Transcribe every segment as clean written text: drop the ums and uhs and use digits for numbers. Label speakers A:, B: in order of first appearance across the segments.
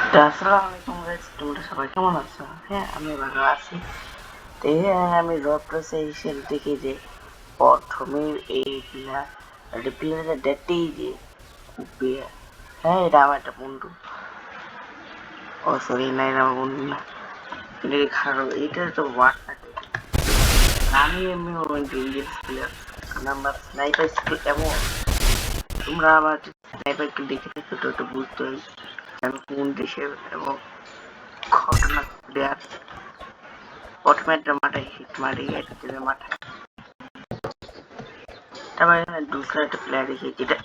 A: আসসালামু আলাইকুম গাইস, তোমরা সবাই কেমন আছো? হ্যাঁ, আমি ভালো আছি। তো হ্যাঁ, আমি রপ্রসে এসে দেখি যে প্রথমে এই প্লেয়ারের ডেটেই যে হ্যাঁ, এটা আমার একটা বন্ধু। ও সরি, না এটা আমার বন্ধু না, এটা খারাপ। এটা তো ওয়ার্ড থাকে। আমি এমনি ডেঞ্জারাস প্লেয়ার, আমার স্নাইপার স্কিল এমন। তোমরা আমার স্নাইপার স্কিল দেখে থাকো তো একটু বুঝতে হয় আমি কোন দেশের এবং ঘটনা প্লেয়ার। প্রথমে একটা মাথায় হিট মারি, একটা মাথায়। তারপর এখানে दूसरा একটা প্লেয়ার রেখে যেটা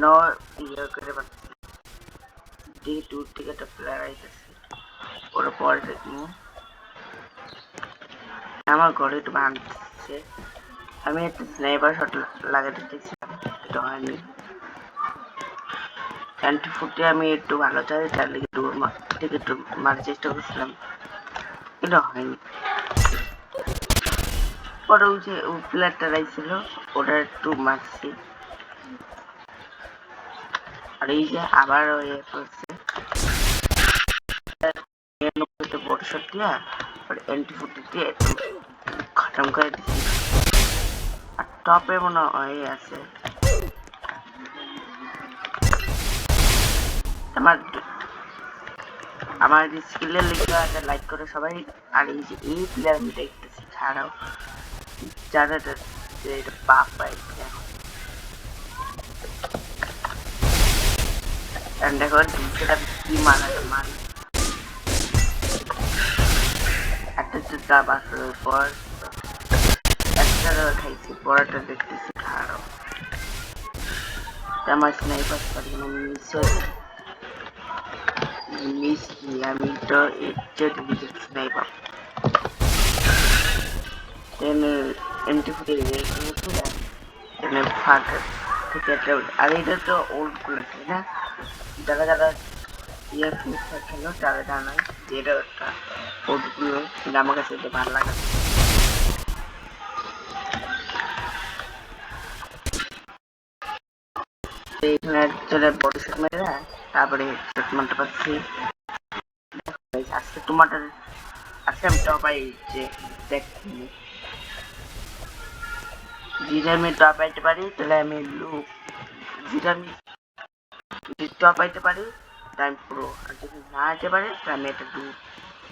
A: ন ইয়ে করে পারছি যে দূর থেকে একটা প্লেয়ার আইতেছে ওর পরে দেখবো আমার ঘরে একটু বাঁধছে। আমি একটা স্নাইপার শট লাগাতে চেয়েছিলাম, এটা হয়নি। অ্যান্টি ফুটে আমি একটু ভালো চাই, তার লেগে থেকে একটু মারার চেষ্টা করছিলাম, এটা হয়নি। পরে ওই যে ওই প্লেয়ারটা রাইছিল ওটা একটু মারছি, আর এই যে আবার ইয়ে করছে বড় শট দিয়া অ্যান্টি ফুটে দিয়ে একদম খতম করে দিচ্ছি। আর টপে মনে হয় আছে আমার আমার স্কিলের লিখে আছে, লাইক করে সবাই। আর এই যে এই প্লেয়ার আমি দেখতেছি ছাড়াও যারা যে এটা বাপ পাইছে এখন দেখো সেটা কি মানাতে মারি একটা বাসরের পর একটা খাইছি, পরাটা দেখতেছি খারাপ। আমার স্নাইপার মিস আমি তো স্নাইপার এমটি ফুটে এখানে ফাঁকা থেকে একটা। আর এটা তো ওল্ড গুলো তাই না, যারা যারা ইয়ে খেলো তারা জানায় যে এটা একটা ওল্ড গুলো, কিন্তু আমার কাছে এটা ভালো লাগে। এখানে চলে বড় শট মেরে তারপরে শট মারতে পারছি। আজকে তোমাদের আজকে আমি টপাই যে দেখি যদি আমি টপ আইতে পারি তাহলে আমি যদি আমি টপ আইতে পারি তাহলে আমি প্রো, আর যদি না আইতে পারি তাহলে আমি এটা ডু।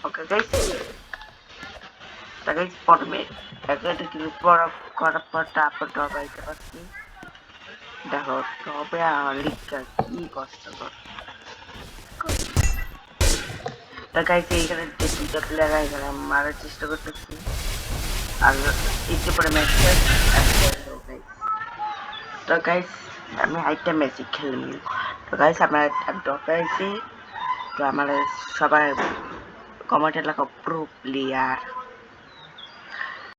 A: ওকে গাইস, গাইস প্রথমে একটা কিন্তু করার পর তারপর টপ আইতে পারছি। দেখো টপে লিখটা কি কষ্টকর। তা গাইস এইখানে যে দুইটা প্লেয়ার এখানে মারার চেষ্টা করতেছি, আর একটু পরে ম্যাচ তো গাইস আমি আরেকটা ম্যাজিক খেললাম। তো গাইস আমার ডপে আইছি, তো আমার সবাই কমেন্টে লেখো প্রো প্লেয়ার।